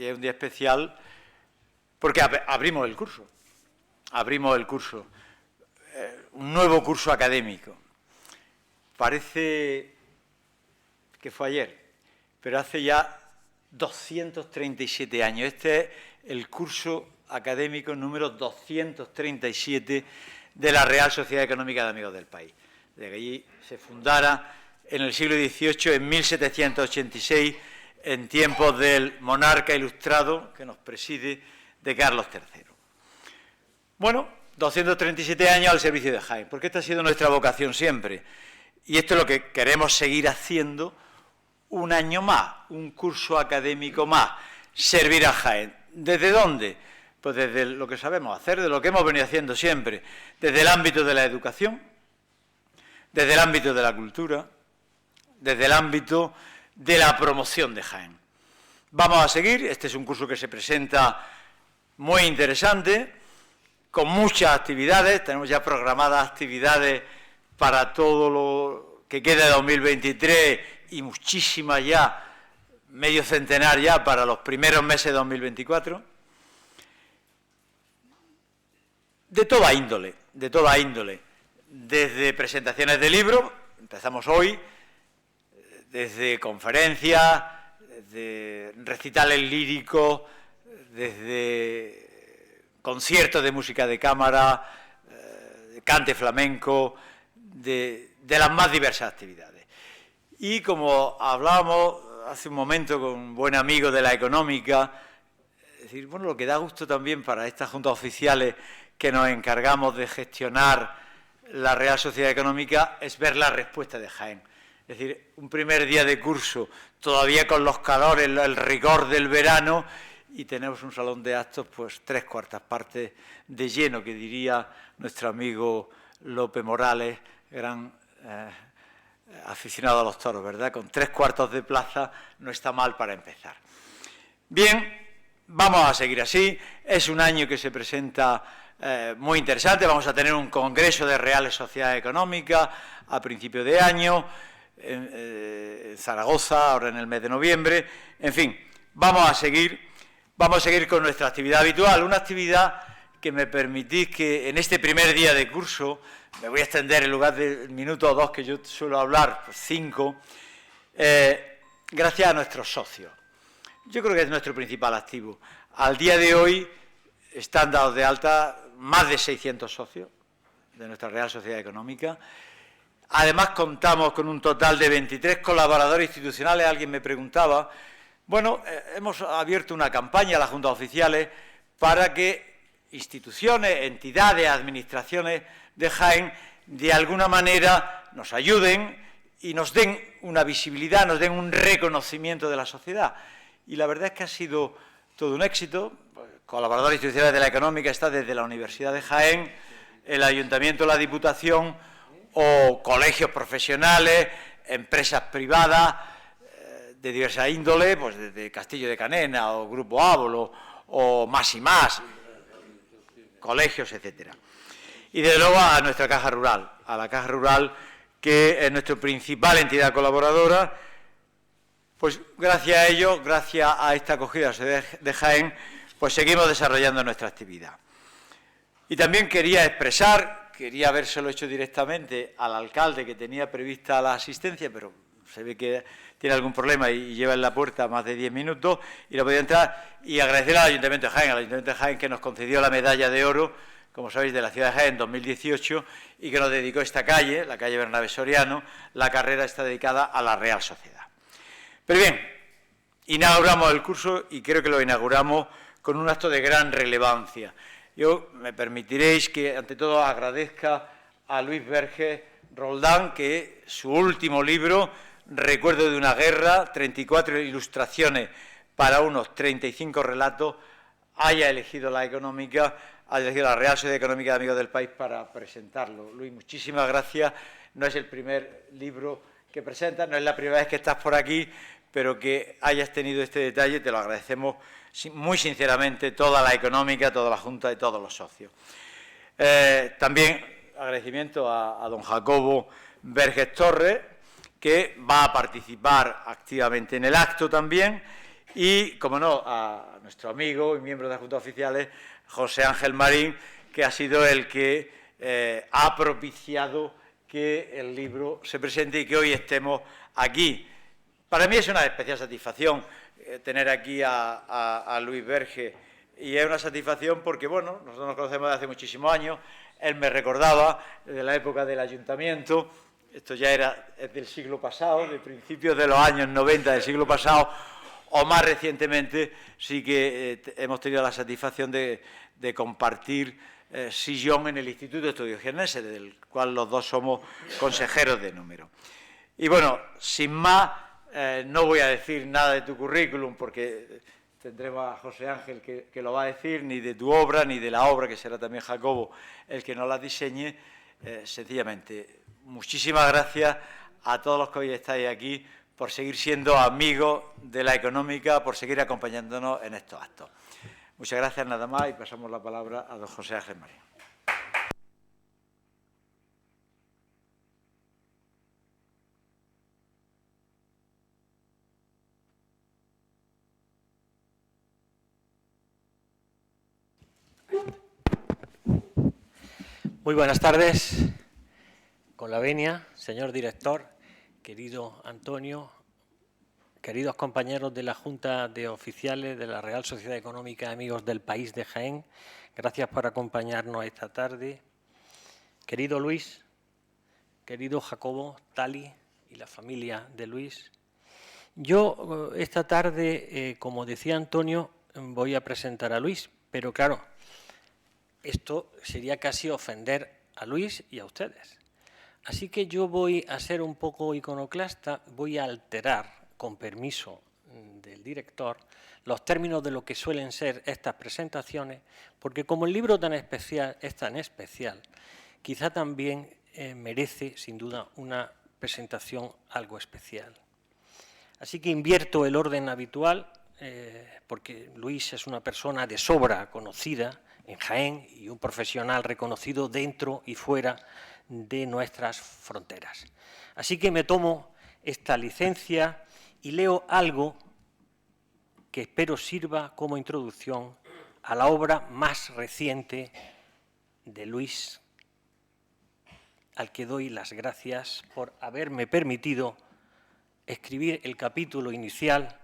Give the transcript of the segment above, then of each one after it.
es un día especial porque abrimos el curso. Un nuevo curso académico. Parece que fue ayer, pero hace ya 237 años. Este es el curso académico número 237 de la Real Sociedad Económica de Amigos del País. De que allí se fundara en el siglo XVIII, en 1786, en tiempos del monarca ilustrado que nos preside, de Carlos III. Bueno, 237 años al servicio de Jaén, porque esta ha sido nuestra vocación siempre. Y esto es lo que queremos seguir haciendo un año más, un curso académico más, servir a Jaén. ¿Desde dónde? Pues desde lo que sabemos hacer, de lo que hemos venido haciendo siempre, desde el ámbito de la educación, desde el ámbito de la cultura, desde el ámbito de la promoción de Jaén. Vamos a seguir, este es un curso que se presenta muy interesante, con muchas actividades, tenemos ya programadas actividades para todo lo que queda de 2023 y muchísimas ya, medio centenar ya para los primeros meses de 2024, de toda índole, desde presentaciones de libros, empezamos hoy, desde conferencias, desde recitales líricos, desde conciertos de música de cámara, de cante flamenco, de las más diversas actividades. Y como hablábamos hace un momento con un buen amigo de la económica, es decir, bueno, lo que da gusto también para estas juntas oficiales que nos encargamos de gestionar la Real Sociedad Económica es ver la respuesta de Jaén. Es decir, un primer día de curso, todavía con los calores, el rigor del verano, y tenemos un salón de actos, pues 3/4 partes de lleno, que diría nuestro amigo Lope Morales, gran aficionado a los toros, ¿verdad? Con 3/4 de plaza no está mal para empezar. Bien, vamos a seguir así. Es un año que se presenta muy interesante. Vamos a tener un congreso de Reales Sociedades Económicas a principio de año, en Zaragoza, ahora en el mes de noviembre. En fin, vamos a seguir con nuestra actividad habitual, una actividad que me permitís que en este primer día de curso, me voy a extender en lugar del minuto o dos que yo suelo hablar, pues 5, gracias a nuestros socios. Yo creo que es nuestro principal activo. Al día de hoy están dados de alta más de 600 socios de nuestra Real Sociedad Económica. Además contamos con un total de 23 colaboradores institucionales. Alguien me preguntaba, bueno, hemos abierto una campaña a las juntas oficiales para que instituciones, entidades, administraciones de Jaén, de alguna manera nos ayuden y nos den una visibilidad, nos den un reconocimiento de la sociedad. Y la verdad es que ha sido todo un éxito. Colaboradores institucionales de la económica está desde la Universidad de Jaén, el Ayuntamiento, la Diputación, o colegios profesionales, empresas privadas de diversa índole, pues desde Castillo de Canena o Grupo Ábolo o Más y Más, colegios, etcétera. Y desde luego a nuestra Caja Rural, a la Caja Rural, que es nuestra principal entidad colaboradora. Pues gracias a ello, gracias a esta acogida de Jaén, pues seguimos desarrollando nuestra actividad. Y también quería habérselo hecho directamente al alcalde, que tenía prevista la asistencia, pero se ve que tiene algún problema y lleva en la puerta más de 10 minutos y no podía entrar, y agradecer al Ayuntamiento de Jaén, que nos concedió la medalla de oro, como sabéis, de la ciudad de Jaén en 2018, y que nos dedicó esta calle, la calle Bernabé Soriano. La carrera está dedicada a la Real Sociedad. Pero bien, inauguramos el curso y creo que lo inauguramos con un acto de gran relevancia. Yo me permitiréis que, ante todo, agradezca a Luis Vergés Roldán, que su último libro, Recuerdo de una guerra, 34 ilustraciones para unos 35 relatos, haya elegido la económica, haya elegido la Real Sociedad Económica de Amigos del País para presentarlo. Luis, muchísimas gracias. No es el primer libro que presentas, no es la primera vez que estás por aquí, pero que hayas tenido este detalle, te lo agradecemos muy sinceramente, toda la económica, toda la Junta y todos los socios. También agradecimiento a don Jacobo Vergés Torres, que va a participar activamente en el acto también, y, como no, a nuestro amigo y miembro de las Juntas Oficiales, José Ángel Marín, que ha sido el que ha propiciado que el libro se presente y que hoy estemos aquí. Para mí es una especial satisfacción tener aquí a Luis Berge, y es una satisfacción porque, bueno, nosotros nos conocemos desde hace muchísimos años. Él me recordaba de la época del ayuntamiento, esto ya es del siglo pasado, de principios de los años 90 del siglo pasado, o más recientemente sí que hemos tenido la satisfacción de compartir sillón en el Instituto de Estudios Jiennenses, del cual los dos somos consejeros de número. Y bueno, sin más, no voy a decir nada de tu currículum porque tendremos a José Ángel que lo va a decir, ni de tu obra, ni de la obra, que será también Jacobo el que nos la diseñe. Sencillamente, muchísimas gracias a todos los que hoy estáis aquí por seguir siendo amigos de la económica, por seguir acompañándonos en estos actos. Muchas gracias, nada más, y pasamos la palabra a don José Ángel Marín. Muy buenas tardes. Con la venia, señor director, querido Antonio, queridos compañeros de la Junta de Oficiales de la Real Sociedad Económica Amigos del País de Jaén, gracias por acompañarnos esta tarde. Querido Luis, querido Jacobo, Tali y la familia de Luis, yo esta tarde, como decía Antonio, voy a presentar a Luis, pero claro, esto sería casi ofender a Luis y a ustedes. Así que yo voy a ser un poco iconoclasta, voy a alterar, con permiso del director, los términos de lo que suelen ser estas presentaciones, porque como el libro es tan especial, quizá también merece, sin duda, una presentación algo especial. Así que invierto el orden habitual, porque Luis es una persona de sobra conocida en Jaén y un profesional reconocido dentro y fuera de nuestras fronteras. Así que me tomo esta licencia y leo algo que espero sirva como introducción a la obra más reciente de Luis, al que doy las gracias por haberme permitido escribir el capítulo inicial,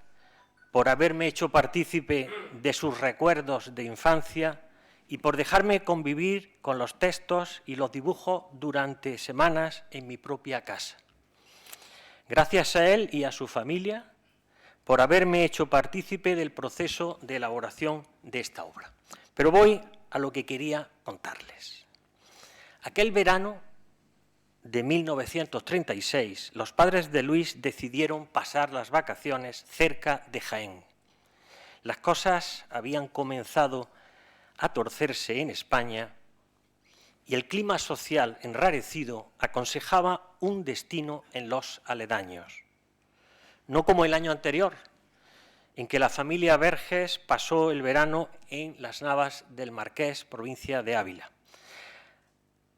por haberme hecho partícipe de sus recuerdos de infancia y por dejarme convivir con los textos y los dibujos durante semanas en mi propia casa. Gracias a él y a su familia por haberme hecho partícipe del proceso de elaboración de esta obra. Pero voy a lo que quería contarles. Aquel verano de 1936, los padres de Luis decidieron pasar las vacaciones cerca de Jaén. Las cosas habían comenzado a torcerse en España y el clima social enrarecido aconsejaba un destino en los aledaños. No como el año anterior, en que la familia Verges pasó el verano en las Navas del Marqués, provincia de Ávila.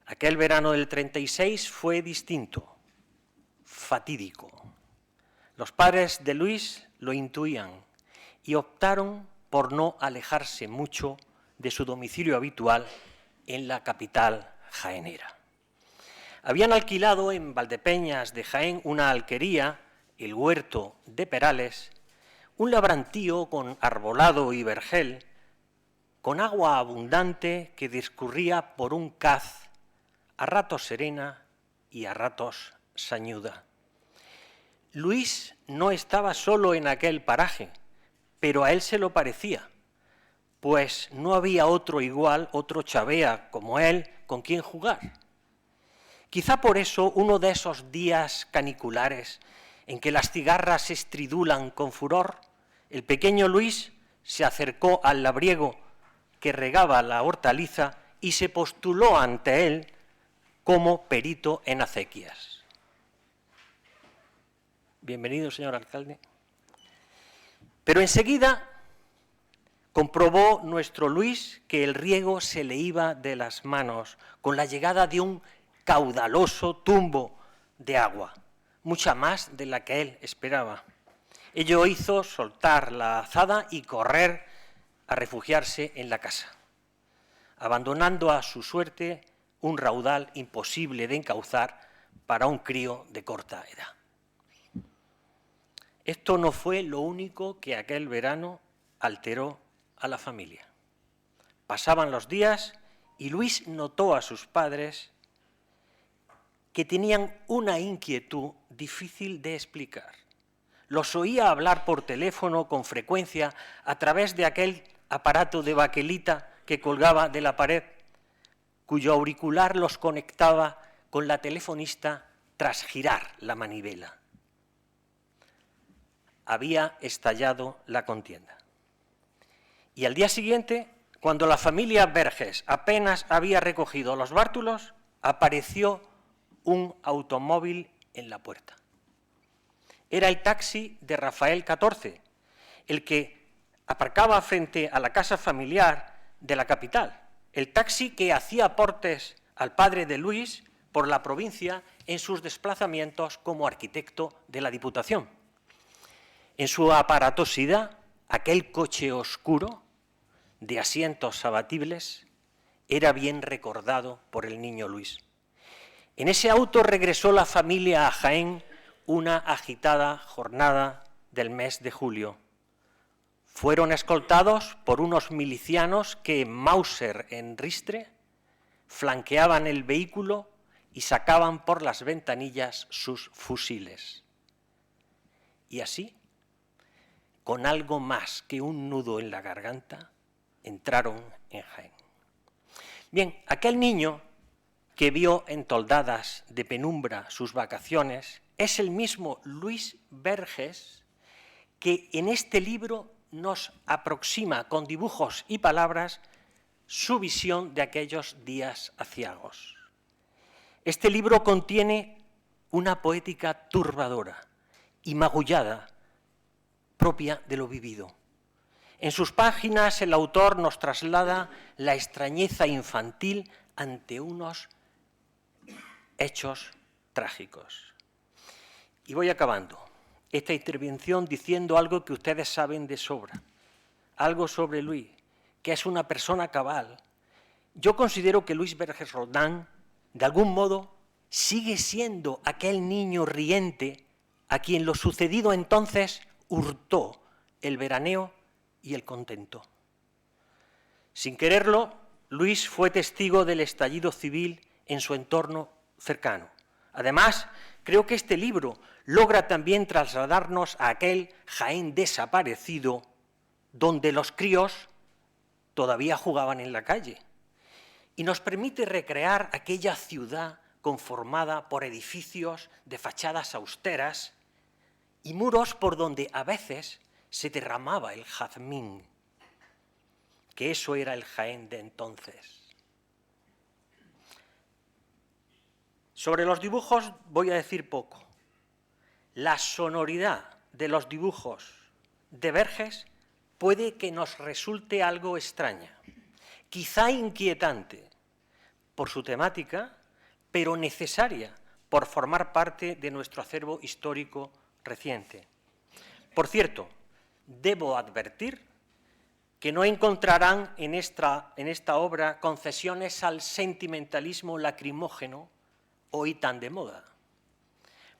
Aquel verano del 36 fue distinto, fatídico. Los padres de Luis lo intuían y optaron por no alejarse mucho de su domicilio habitual en la capital jaenera. Habían alquilado en Valdepeñas de Jaén una alquería, el Huerto de Perales, un labrantío con arbolado y vergel, con agua abundante que discurría por un caz, a ratos serena y a ratos sañuda. Luis no estaba solo en aquel paraje, pero a él se lo parecía, pues no había otro igual, otro chavea como él, con quien jugar. Quizá por eso uno de esos días caniculares en que las cigarras se estridulan con furor, el pequeño Luis se acercó al labriego que regaba la hortaliza y se postuló ante él como perito en acequias. Bienvenido, señor alcalde. Pero enseguida comprobó nuestro Luis que el riego se le iba de las manos con la llegada de un caudaloso tumbo de agua, mucha más de la que él esperaba. Ello hizo soltar la azada y correr a refugiarse en la casa, abandonando a su suerte un raudal imposible de encauzar para un crío de corta edad. Esto no fue lo único que aquel verano alteró a la familia. Pasaban los días y Luis notó a sus padres que tenían una inquietud difícil de explicar. Los oía hablar por teléfono con frecuencia a través de aquel aparato de baquelita que colgaba de la pared, cuyo auricular los conectaba con la telefonista tras girar la manivela. Había estallado la contienda. Y al día siguiente, cuando la familia Verges apenas había recogido los bártulos, apareció un automóvil en la puerta. Era el taxi de Rafael XIV, el que aparcaba frente a la casa familiar de la capital, el taxi que hacía aportes al padre de Luis por la provincia en sus desplazamientos como arquitecto de la Diputación. En su aparatosidad, aquel coche oscuro, de asientos abatibles, era bien recordado por el niño Luis. En ese auto regresó la familia a Jaén una agitada jornada del mes de julio. Fueron escoltados por unos milicianos que, Mauser en ristre, flanqueaban el vehículo y sacaban por las ventanillas sus fusiles. Y así, con algo más que un nudo en la garganta, entraron en Jaén. Bien, aquel niño que vio entoldadas de penumbra sus vacaciones es el mismo Luis Verges que en este libro nos aproxima con dibujos y palabras su visión de aquellos días aciagos. Este libro contiene una poética turbadora y magullada propia de lo vivido. En sus páginas el autor nos traslada la extrañeza infantil ante unos hechos trágicos. Y voy acabando esta intervención diciendo algo que ustedes saben de sobra, algo sobre Luis, que es una persona cabal. Yo considero que Luis Verges Roldán, de algún modo, sigue siendo aquel niño riente a quien lo sucedido entonces hurtó el veraneo y el contento. Sin quererlo, Luis fue testigo del estallido civil en su entorno cercano. Además, creo que este libro logra también trasladarnos a aquel Jaén desaparecido donde los críos todavía jugaban en la calle y nos permite recrear aquella ciudad conformada por edificios de fachadas austeras y muros por donde a veces se derramaba el jazmín, que eso era el Jaén de entonces. Sobre los dibujos voy a decir poco. La sonoridad de los dibujos de Verges puede que nos resulte algo extraña, quizá inquietante por su temática, pero necesaria por formar parte de nuestro acervo histórico reciente. Por cierto, debo advertir que no encontrarán en esta obra concesiones al sentimentalismo lacrimógeno hoy tan de moda,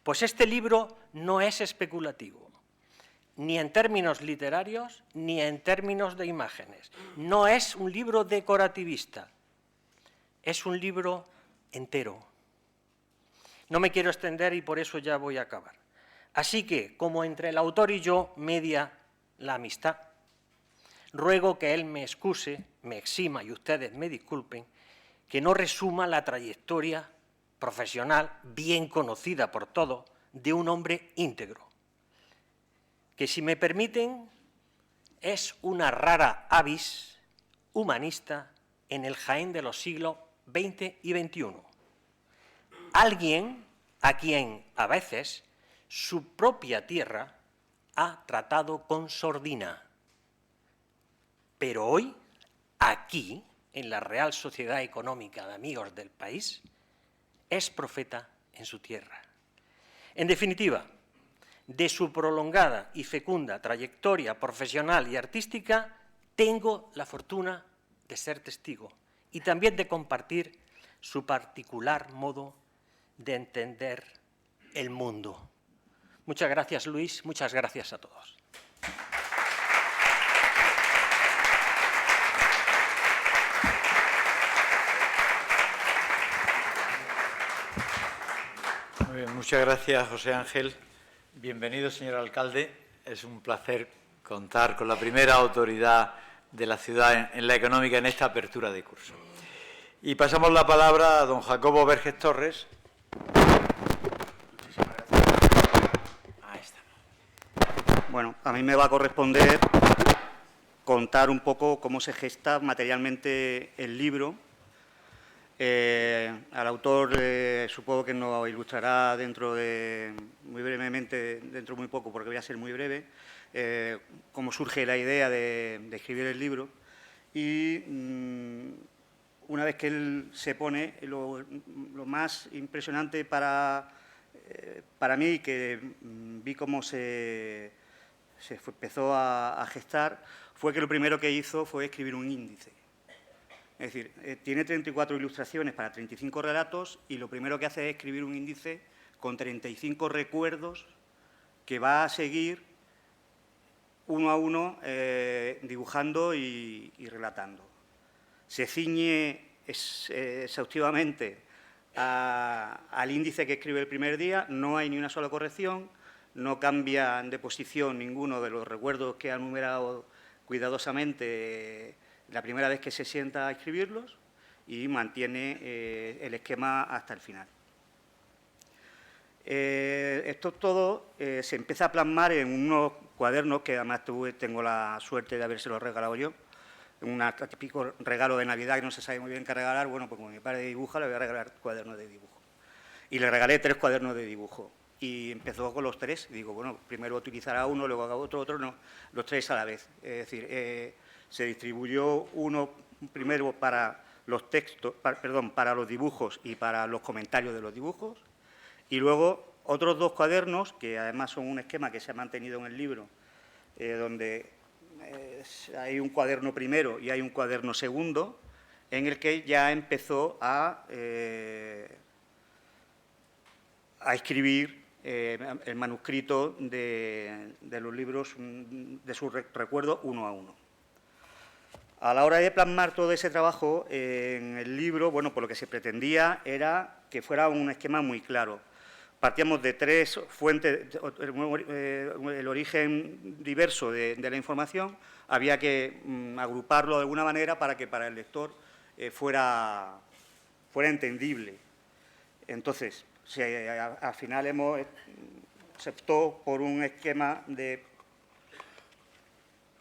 pues este libro no es especulativo, ni en términos literarios, ni en términos de imágenes. No es un libro decorativista, es un libro entero. No me quiero extender y por eso ya voy a acabar. Así que, como entre el autor y yo media la amistad, ruego que él me excuse, me exima y ustedes me disculpen, que no resuma la trayectoria profesional bien conocida por todos de un hombre íntegro, que si me permiten es una rara avis humanista en el Jaén de los siglos XX y XXI. Alguien a quien a veces su propia tierra ha tratado con sordina, pero hoy, aquí, en la Real Sociedad Económica de Amigos del País, es profeta en su tierra. En definitiva, de su prolongada y fecunda trayectoria profesional y artística, tengo la fortuna de ser testigo y también de compartir su particular modo de entender el mundo. Muchas gracias, Luis. Muchas gracias a todos. Muy bien, muchas gracias, José Ángel. Bienvenido, señor alcalde. Es un placer contar con la primera autoridad de la ciudad en la económica en esta apertura de curso. Y pasamos la palabra a don Jacobo Verges Torres. Ahí está. Bueno, a mí me va a corresponder contar un poco cómo se gesta materialmente el libro. Al autor supongo que nos ilustrará muy brevemente, dentro de muy poco, porque voy a ser muy breve, cómo surge la idea de escribir el libro. Y una vez que él se pone, lo más impresionante para mí, que vi cómo se empezó a gestar, fue que lo primero que hizo fue escribir un índice. Es decir, tiene 34 ilustraciones para 35 relatos y lo primero que hace es escribir un índice con 35 recuerdos que va a seguir uno a uno dibujando y relatando. Se ciñe exhaustivamente al índice que escribe el primer día, no hay ni una sola corrección, no cambia de posición ninguno de los recuerdos que ha numerado cuidadosamente la primera vez que se sienta a escribirlos y mantiene el esquema hasta el final. Esto todo se empieza a plasmar en unos cuadernos que además tengo la suerte de habérselos regalado yo, un típico regalo de Navidad que no se sabe muy bien qué regalar. Bueno, pues como mi padre dibuja, le voy a regalar cuadernos de dibujo. Y le regalé 3 cuadernos de dibujo. Y empezó con los 3. Digo, bueno, primero utilizará uno, luego haga otro, no, los 3 a la vez. Es decir, se distribuyó uno primero para los textos, para los dibujos y para los comentarios de los dibujos, y luego otros 2 cuadernos, que además son un esquema que se ha mantenido en el libro, donde hay un cuaderno primero y hay un cuaderno segundo, en el que ya empezó a escribir el manuscrito de los libros, de sus recuerdos uno a uno. A la hora de plasmar todo ese trabajo en el libro, bueno, pues lo que se pretendía era que fuera un esquema muy claro. Partíamos de 3 fuentes, el origen diverso de la información, había que agruparlo de alguna manera para que para el lector fuera entendible. Entonces, al final se optó por un esquema de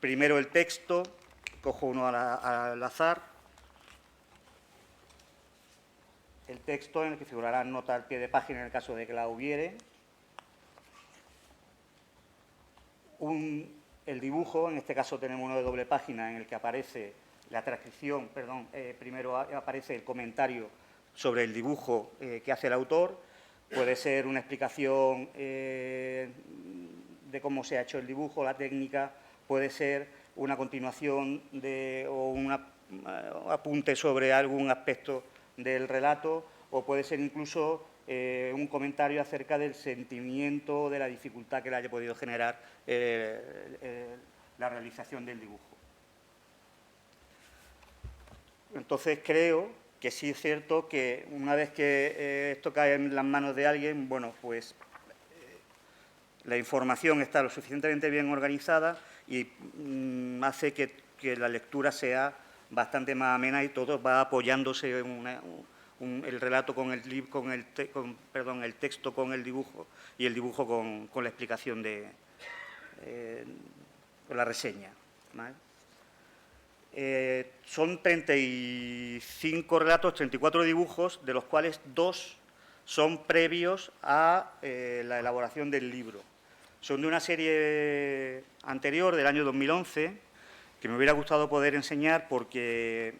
primero el texto. Cojo uno al azar, el texto en el que figurará nota al pie de página en el caso de que la hubiere, el dibujo, en este caso tenemos uno de doble página en el que aparece la transcripción, primero aparece el comentario sobre el dibujo que hace el autor, puede ser una explicación de cómo se ha hecho el dibujo, la técnica, puede ser una continuación o un apunte sobre algún aspecto del relato, o puede ser incluso un comentario acerca del sentimiento, de la dificultad que le haya podido generar la realización del dibujo. Entonces creo que sí es cierto que una vez que esto cae en las manos de alguien, bueno, pues la información está lo suficientemente bien organizada y hace que la lectura sea bastante más amena y todo va apoyándose en el relato con el texto con el dibujo y el dibujo con la explicación con la reseña, ¿vale? Son 35 relatos, 34 dibujos, de los cuales 2 son previos a la elaboración del libro. Son de una serie anterior, del año 2011, que me hubiera gustado poder enseñar porque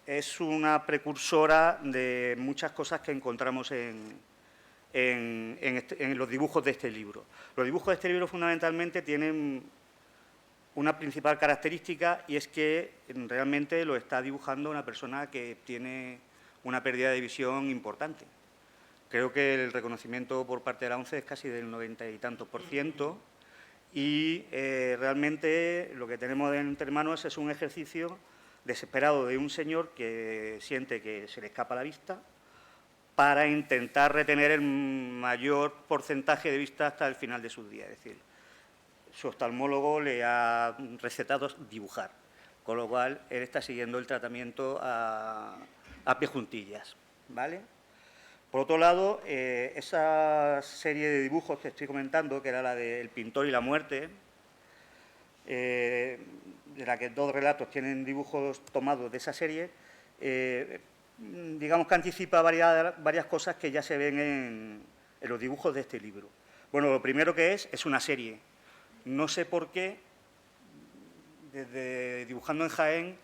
es una precursora de muchas cosas que encontramos en en los dibujos de este libro. Los dibujos de este libro fundamentalmente tienen una principal característica y es que realmente lo está dibujando una persona que tiene una pérdida de visión importante. Creo que el reconocimiento por parte de la ONCE es casi del 90 y tantos % y realmente lo que tenemos entre manos es un ejercicio desesperado de un señor que siente que se le escapa la vista para intentar retener el mayor porcentaje de vista hasta el final de sus días. Es decir, su oftalmólogo le ha recetado dibujar, con lo cual él está siguiendo el tratamiento a pie juntillas, ¿vale? Por otro lado, esa serie de dibujos que estoy comentando, que era la del pintor y la muerte, de la que 2 relatos tienen dibujos tomados de esa serie, digamos que anticipa varias cosas que ya se ven en los dibujos de este libro. Bueno, lo primero que es una serie. No sé por qué, desde Dibujando en Jaén,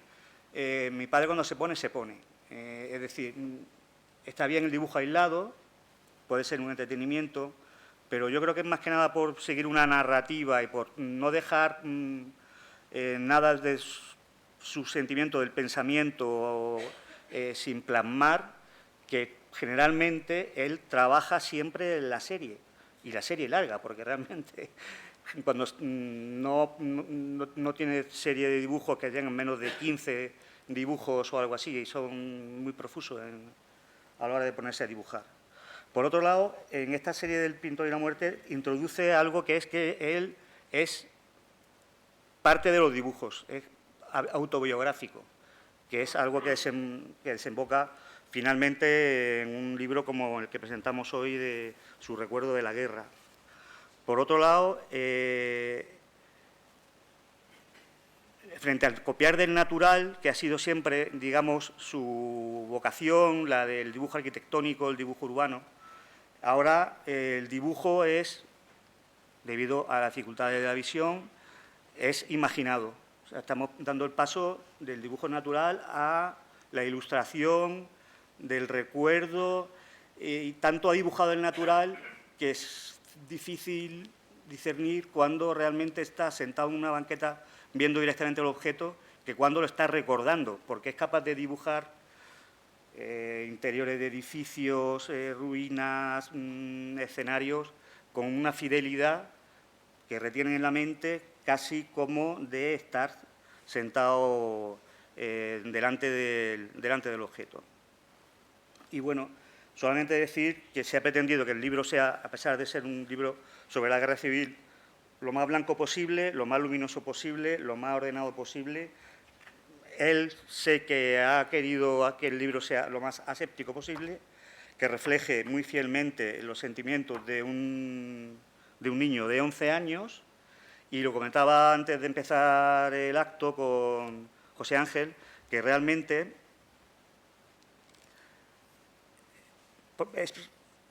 mi padre cuando se pone, se pone. Es decir, está bien el dibujo aislado, puede ser un entretenimiento, pero yo creo que es más que nada por seguir una narrativa y por no dejar nada de su sentimiento del pensamiento sin plasmar, que generalmente él trabaja siempre en la serie, y la serie larga, porque realmente cuando no tiene serie de dibujos que tengan menos de 15 dibujos o algo así, y son muy profusos a la hora de ponerse a dibujar. Por otro lado, en esta serie del Pintor y la muerte introduce algo que es que él es parte de los dibujos, es autobiográfico, que es algo que desemboca finalmente en un libro como el que presentamos hoy de su recuerdo de la guerra. Por otro lado, frente al copiar del natural, que ha sido siempre, digamos, su vocación, la del dibujo arquitectónico, el dibujo urbano, ahora el dibujo es, debido a la dificultad de la visión, es imaginado. O sea, estamos dando el paso del dibujo natural a la ilustración, del recuerdo, y tanto ha dibujado el natural que es difícil discernir cuando realmente está sentado en una banqueta viendo directamente el objeto que cuando lo está recordando, porque es capaz de dibujar interiores de edificios, ruinas, escenarios, con una fidelidad que retienen en la mente casi como de estar sentado delante del objeto. Y bueno, solamente decir que se ha pretendido que el libro sea, a pesar de ser un libro sobre la guerra civil, lo más blanco posible, lo más luminoso posible, lo más ordenado posible. Él sé que ha querido que el libro sea lo más aséptico posible, que refleje muy fielmente los sentimientos de un niño de 11 años, y lo comentaba antes de empezar el acto con José Ángel, que realmente es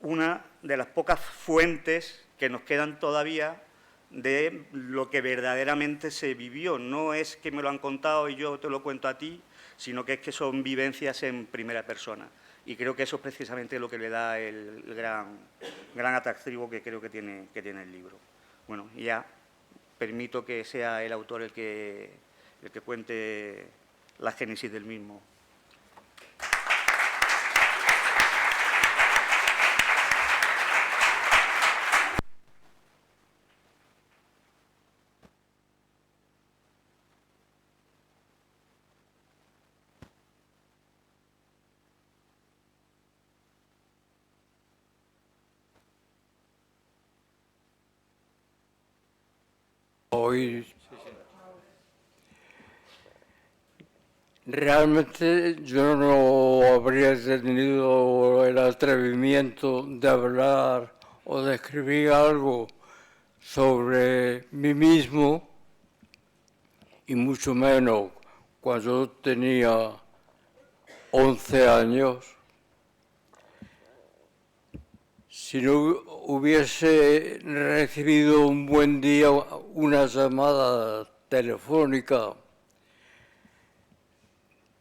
una de las pocas fuentes que nos quedan todavía de lo que verdaderamente se vivió. No es que me lo han contado y yo te lo cuento a ti, sino que es que son vivencias en primera persona. Y creo que eso es precisamente lo que le da el gran atractivo que creo que tiene el libro. Bueno, ya permito que sea el autor el que cuente la génesis del mismo. Hoy realmente yo no habría tenido el atrevimiento de hablar o de escribir algo sobre mí mismo, y mucho menos cuando tenía 11 años, si no hubiese recibido un buen día una llamada telefónica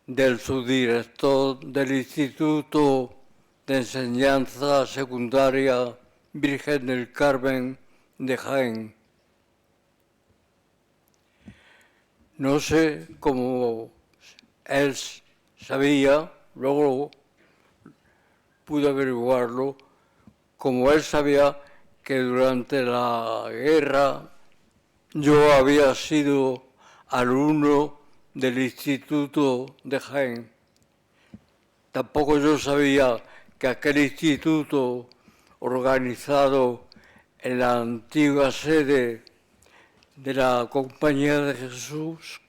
del subdirector del Instituto de enseñanza secundaria Virgen del Carmen de Jaén. No sé cómo él sabía, luego pude averiguarlo, como él sabía que durante la guerra yo había sido alumno del Instituto de Jaén. Tampoco yo sabía que aquel instituto, organizado en la antigua sede de la Compañía de Jesús,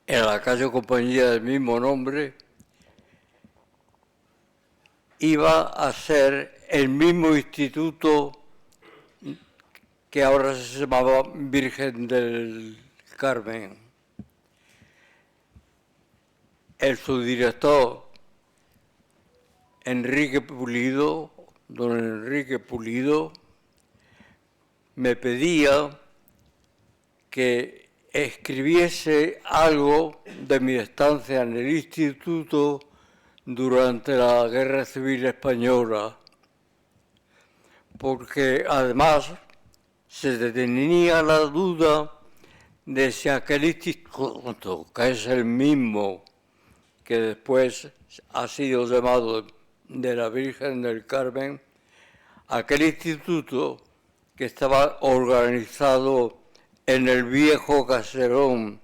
en la calle Compañía del mismo nombre, iba a ser el mismo instituto que ahora se llamaba Virgen del Carmen. El subdirector Enrique Pulido, don Enrique Pulido, me pedía que escribiese algo de mi estancia en el instituto durante la Guerra Civil Española, porque además se tenía la duda de si aquel instituto, que es el mismo que después ha sido llamado de la Virgen del Carmen, aquel instituto que estaba organizado en el viejo caserón,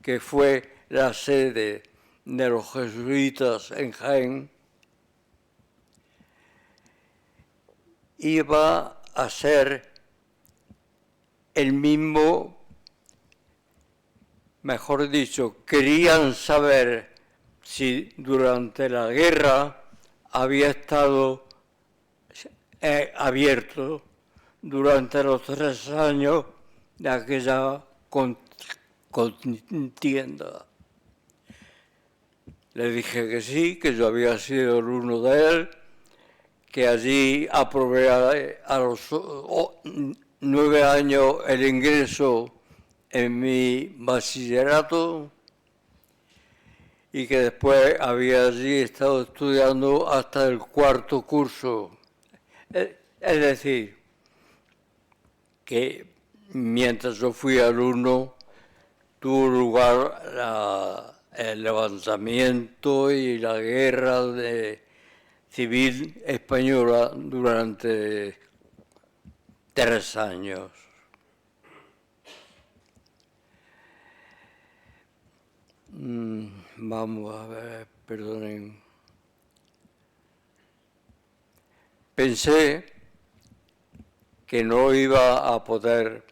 que fue la sede de los jesuitas en Jaén, iba a ser el mismo, mejor dicho, querían saber si durante la guerra había estado abierto durante los 3 años de aquella contienda. Le dije que sí, que yo había sido alumno de él, que allí aprobé a los 9 años el ingreso en mi bachillerato y que después había allí estado estudiando hasta el 4º curso. Es decir, que mientras yo fui alumno tuvo lugar el levantamiento y la guerra civil española durante 3 años. Vamos a ver, perdonen. Pensé que no iba a poder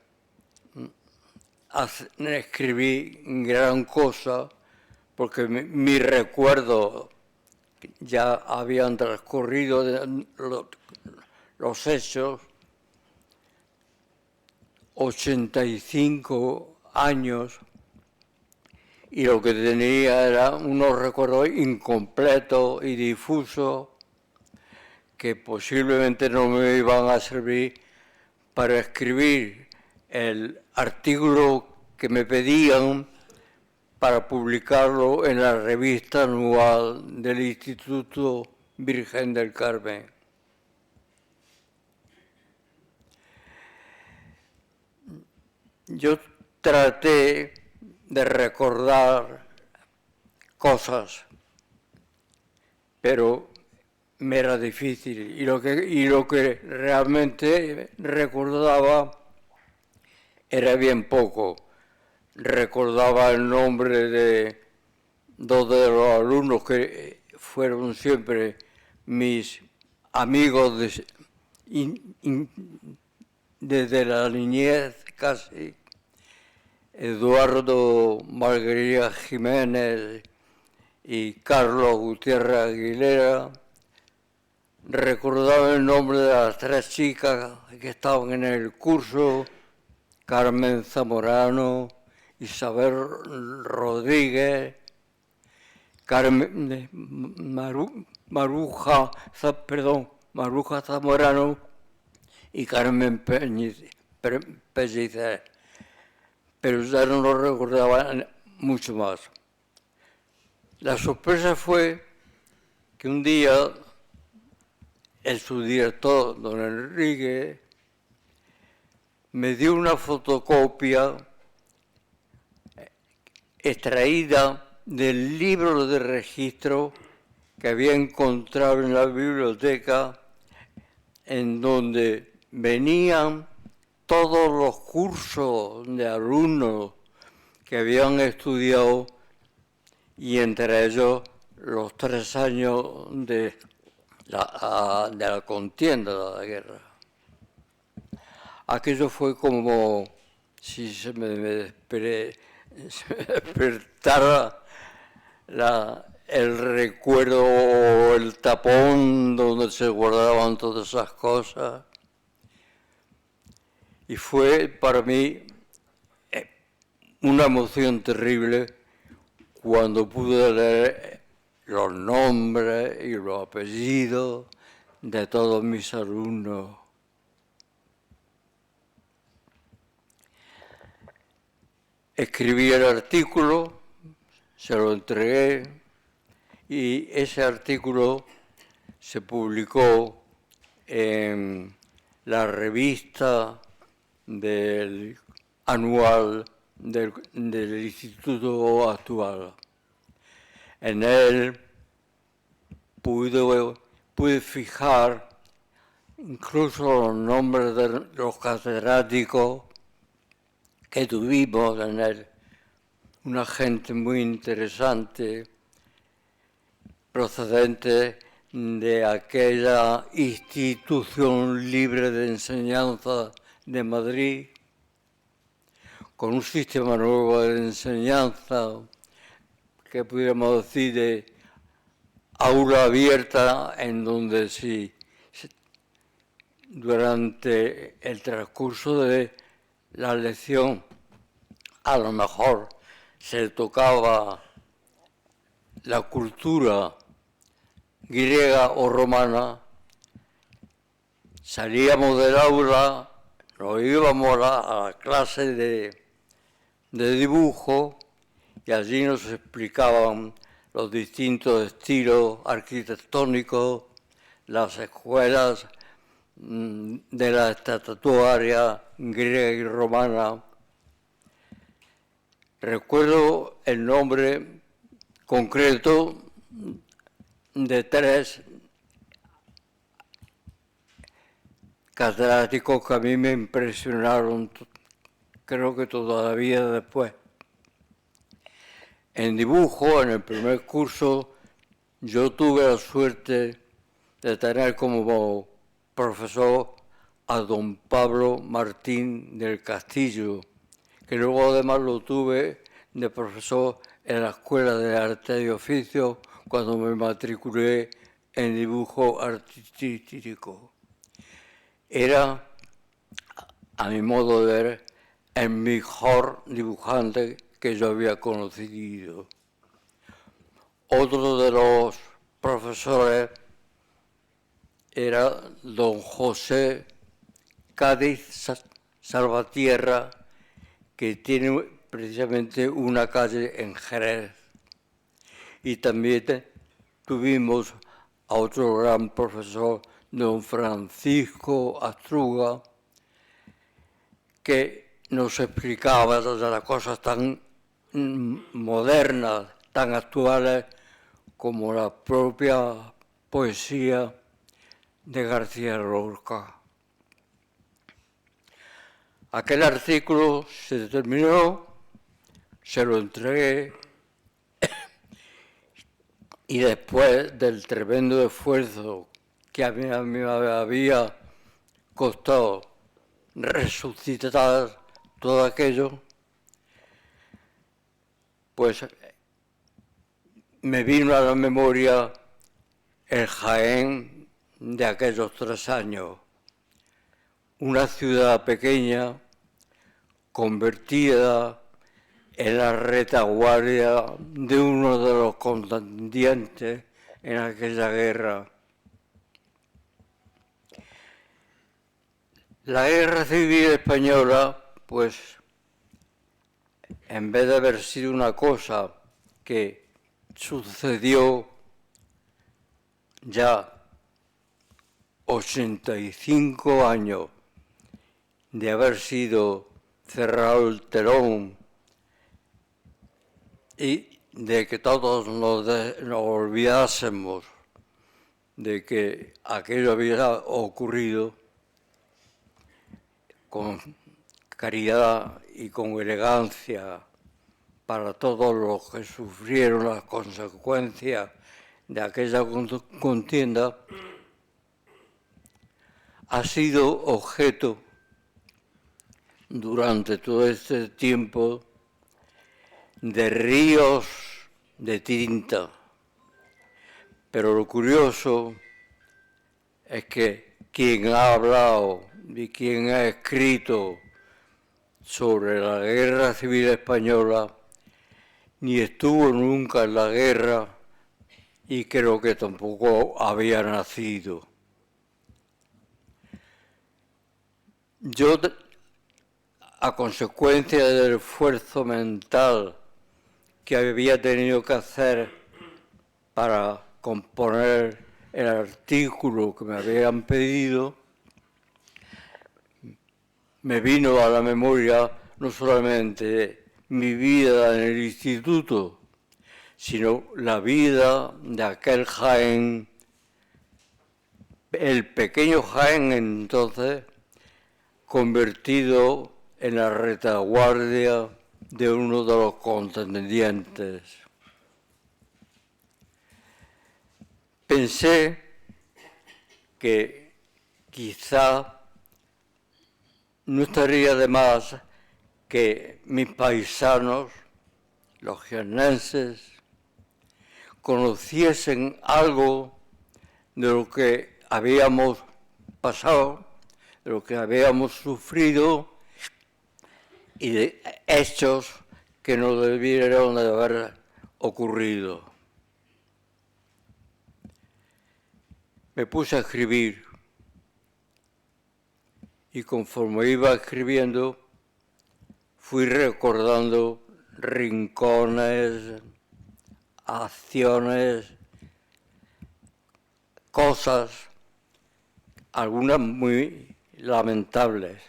escribir gran cosa porque mis recuerdos ya habían transcurrido los hechos, 85 años, y lo que tenía eran unos recuerdos incompletos y difusos que posiblemente no me iban a servir para escribir el artículo que me pedían para publicarlo en la revista anual del Instituto Virgen del Carmen. Yo traté de recordar cosas, pero me era difícil y lo que realmente recordaba era bien poco. Recordaba el nombre de 2 de los alumnos que fueron siempre mis amigos desde la niñez casi, Eduardo Margarita Jiménez y Carlos Gutiérrez Aguilera. Recordaba el nombre de las 3 chicas que estaban en el curso, Carmen Zamorano, Isabel Rodríguez, Maruja Zamorano y Carmen Pellicer. Pero ya no lo recordaba mucho más. La sorpresa fue que un día el subdirector, don Enrique, me dio una fotocopia extraída del libro de registro que había encontrado en la biblioteca, en donde venían todos los cursos de alumnos que habían estudiado, y entre ellos los 3 años de la contienda, de la guerra. Aquello fue como si se me despertara el recuerdo o el tapón donde se guardaban todas esas cosas. Y fue para mí una emoción terrible cuando pude leer los nombres y los apellidos de todos mis alumnos. Escribí el artículo, se lo entregué, y ese artículo se publicó en la revista anual del Instituto actual. En él pude fijar incluso los nombres de los catedráticos que tuvimos en él, una gente muy interesante, procedente de aquella institución libre de enseñanza de Madrid, con un sistema nuevo de enseñanza, que pudiéramos decir de aula abierta, en donde durante el transcurso de la lección a lo mejor se tocaba la cultura griega o romana, salíamos del aula, nos íbamos a la clase de dibujo, y allí nos explicaban los distintos estilos arquitectónicos, las escuelas de la estatuaria griega y romana. Recuerdo el nombre concreto de 3 catedráticos que a mí me impresionaron, creo que todavía después. En dibujo, en el primer curso, yo tuve la suerte de tener como profesor a don Pablo Martín del Castillo, que luego además lo tuve de profesor en la Escuela de Arte y Oficio cuando me matriculé en dibujo artístico. Era, a mi modo de ver, el mejor dibujante que yo había conocido. Otro de los profesores era don José Cádiz Salvatierra, que tiene precisamente una calle en Jerez. Y también tuvimos a otro gran profesor, don Francisco Astruga, que nos explicaba las cosas tan modernas, tan actuales, como la propia poesía de García Lorca. Aquel artículo se terminó, se lo entregué, y después del tremendo esfuerzo que a mí me había costado resucitar todo aquello, pues me vino a la memoria el Jaén de aquellos 3 años, una ciudad pequeña convertida en la retaguardia de uno de los contendientes en aquella guerra. La guerra civil española, pues, en vez de haber sido una cosa que sucedió ya 85 años de haber sido cerrado el telón y de que todos nos olvidásemos de que aquello había ocurrido, con caridad y con elegancia para todos los que sufrieron las consecuencias de aquella contienda, ha sido objeto durante todo este tiempo de ríos de tinta. Pero lo curioso es que quien ha hablado y quien ha escrito sobre la Guerra Civil Española ni estuvo nunca en la guerra y creo que tampoco había nacido. Yo, a consecuencia del esfuerzo mental que había tenido que hacer para componer el artículo que me habían pedido, me vino a la memoria no solamente mi vida en el instituto, sino la vida de aquel Jaén, el pequeño Jaén entonces, convertido en la retaguardia de uno de los contendientes. Pensé que quizá no estaría de más que mis paisanos, los jiennenses, conociesen algo de lo que habíamos pasado, de lo que habíamos sufrido y de hechos que no debieron de haber ocurrido. Me puse a escribir y conforme iba escribiendo fui recordando rincones, acciones, cosas, algunas muy lamentables,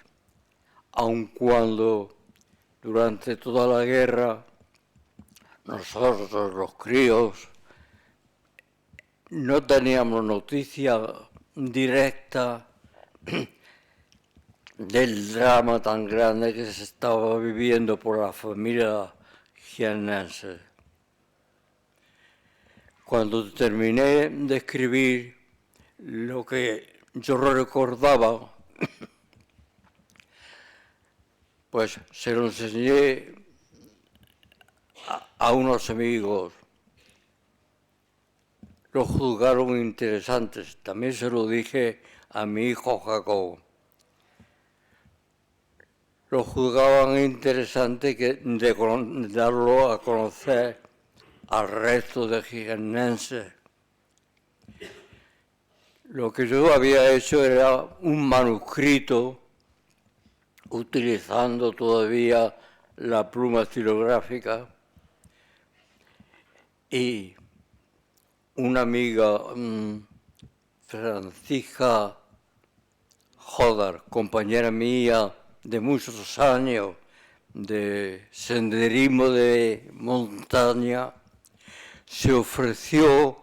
aun cuando durante toda la guerra nosotros, los críos, no teníamos noticia directa del drama tan grande que se estaba viviendo por la familia jiennense. Cuando terminé de escribir lo que yo recordaba, pues se lo enseñé a unos amigos. Lo juzgaron interesantes. También se lo dije a mi hijo Jacobo. Lo juzgaban interesante de darlo a conocer al resto de jiennenses. Lo que yo había hecho era un manuscrito utilizando todavía la pluma estilográfica y una amiga, Francisca Jodar, compañera mía de muchos años de senderismo de montaña, se ofreció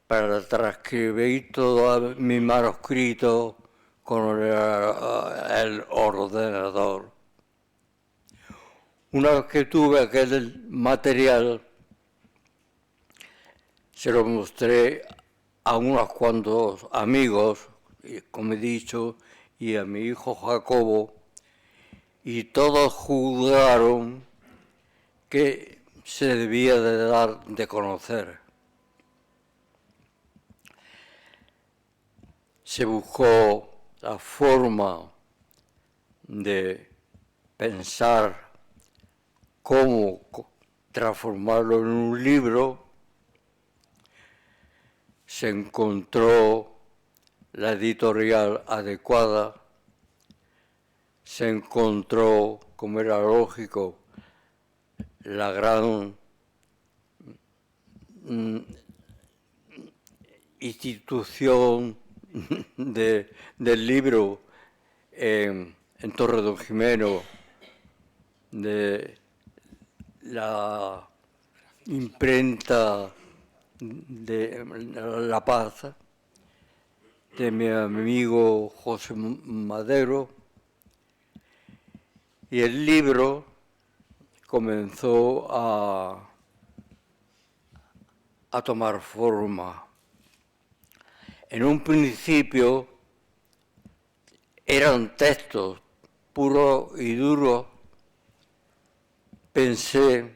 para transcribir todo mi manuscrito con el ordenador. Una vez que tuve aquel material, se lo mostré a unos cuantos amigos, como he dicho, y a mi hijo Jacobo, y todos juzgaron que se debía de dar de conocer. Se buscó la forma de pensar cómo transformarlo en un libro. Se encontró la editorial adecuada, se encontró, como era lógico, la gran institución del libro en Torre Don Jimeno, de la imprenta de La Paz, de mi amigo José Madero, y el libro comenzó a tomar forma. En un principio eran textos puros y duros. Pensé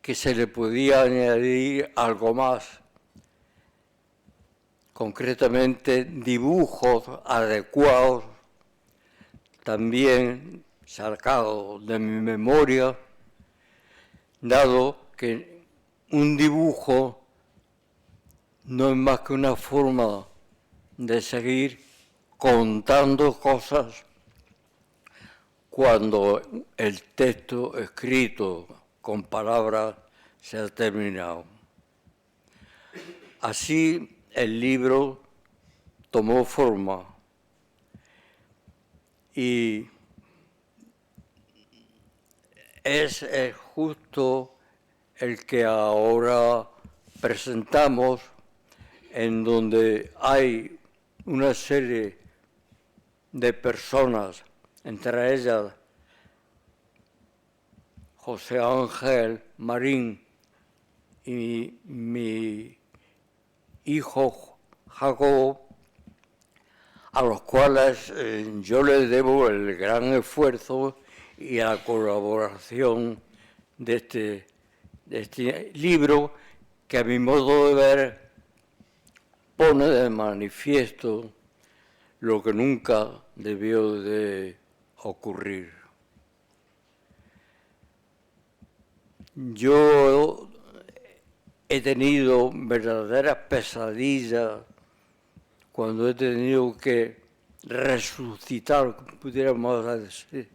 que se le podía añadir algo más, concretamente dibujos adecuados, también sacados de mi memoria, dado que un dibujo no es más que una forma de seguir contando cosas cuando el texto escrito con palabras se ha terminado. Así el libro tomó forma y es justo el que ahora presentamos, en donde hay una serie de personas, entre ellas José Ángel Marín y mi hijo Jacobo, a los cuales yo les debo el gran esfuerzo y la colaboración de este libro, que a mi modo de ver pone de manifiesto lo que nunca debió de ocurrir. Yo he tenido verdaderas pesadillas cuando he tenido que resucitar, pudiéramos decir,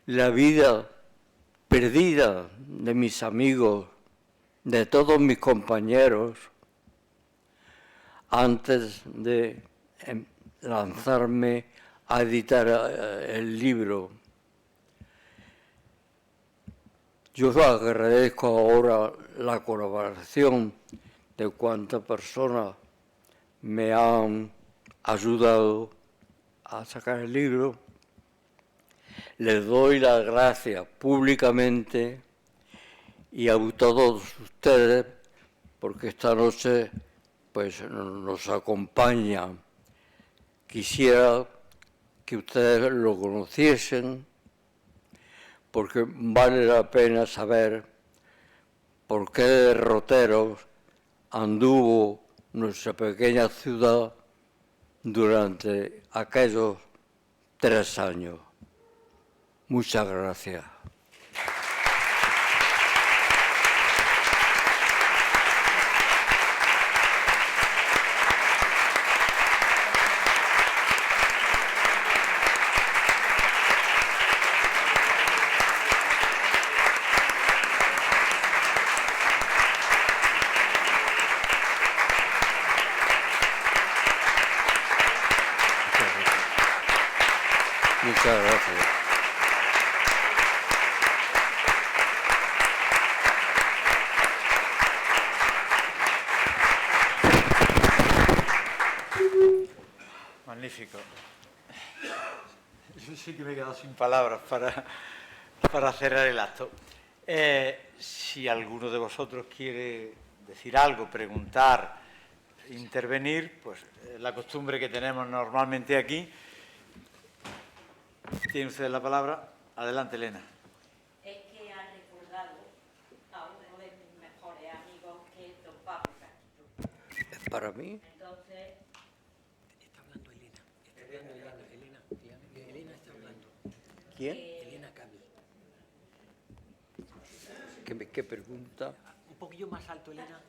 la vida perdida de mis amigos, de todos mis compañeros, antes de lanzarme a editar el libro. Yo agradezco ahora la colaboración de cuantas personas me han ayudado a sacar el libro. Les doy las gracias públicamente y a todos ustedes, porque esta noche pues, nos acompañan. Quisiera que ustedes lo conociesen, porque vale la pena saber por qué derroteros anduvo nuestra pequeña ciudad durante aquellos 3 años. Muchas gracias. Muchas gracias. Magnífico. Yo sí que me he quedado sin palabras para cerrar el acto. Si alguno de vosotros quiere decir algo, preguntar, intervenir, pues la costumbre que tenemos normalmente aquí. Tiene usted la palabra. Adelante, Elena. Es que ha recordado a uno de mis mejores amigos, que es don Pablo Castillo. ¿Es para mí? Entonces, Está hablando Elena. Elena está hablando. ¿Quién? Elena Cami. ¿Qué pregunta? Un poquillo más alto, Elena.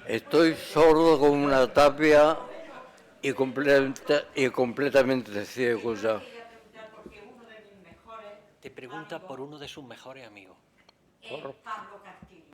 Estoy sordo como una tapia y completamente ciego ya. quería preguntar porque uno de mis mejores Te pregunta por uno de sus mejores amigos. es Pablo Castillo.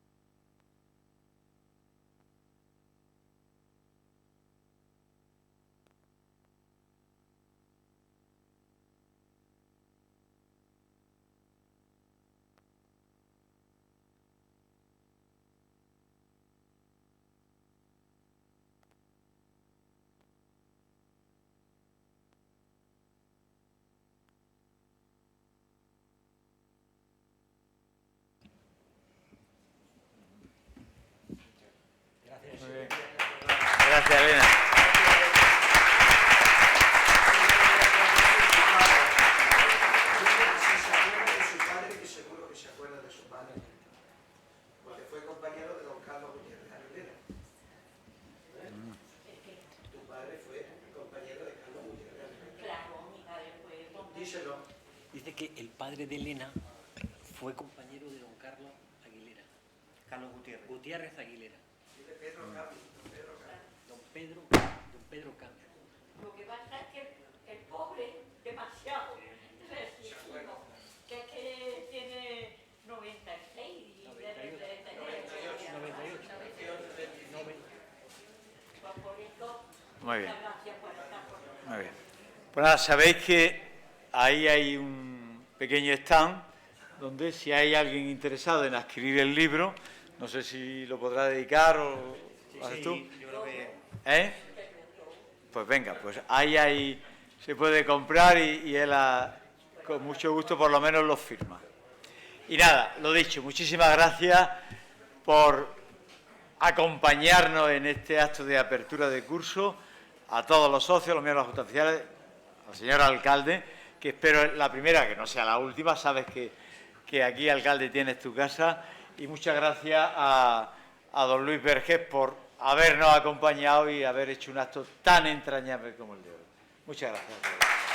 padre de Elena fue compañero de don Carlos Aguilera. Carlos Gutiérrez. Gutiérrez Aguilera. Don Pedro Cambio. Lo que pasa es que el pobre, demasiado resistido, que es que tiene 96 y 98. Por eso, Muy bien. muchas gracias por estar con nosotros. Muy bien. Pues nada, sabéis que ahí hay un pequeño stand donde si hay alguien interesado en adquirir el libro, no sé si lo podrá dedicar o lo haces tú. Yo creo que ¿Eh? Pues venga, pues ahí se puede comprar y él con mucho gusto por lo menos lo firma. Y nada, lo dicho, muchísimas gracias por acompañarnos en este acto de apertura de curso, a todos los socios, los miembros de las juntas oficiales, al señor alcalde, que espero la primera, que no sea la última, sabes que aquí, alcalde, tienes tu casa, y muchas gracias a don Luis Vergés por habernos acompañado y haber hecho un acto tan entrañable como el de hoy. Muchas gracias a todos.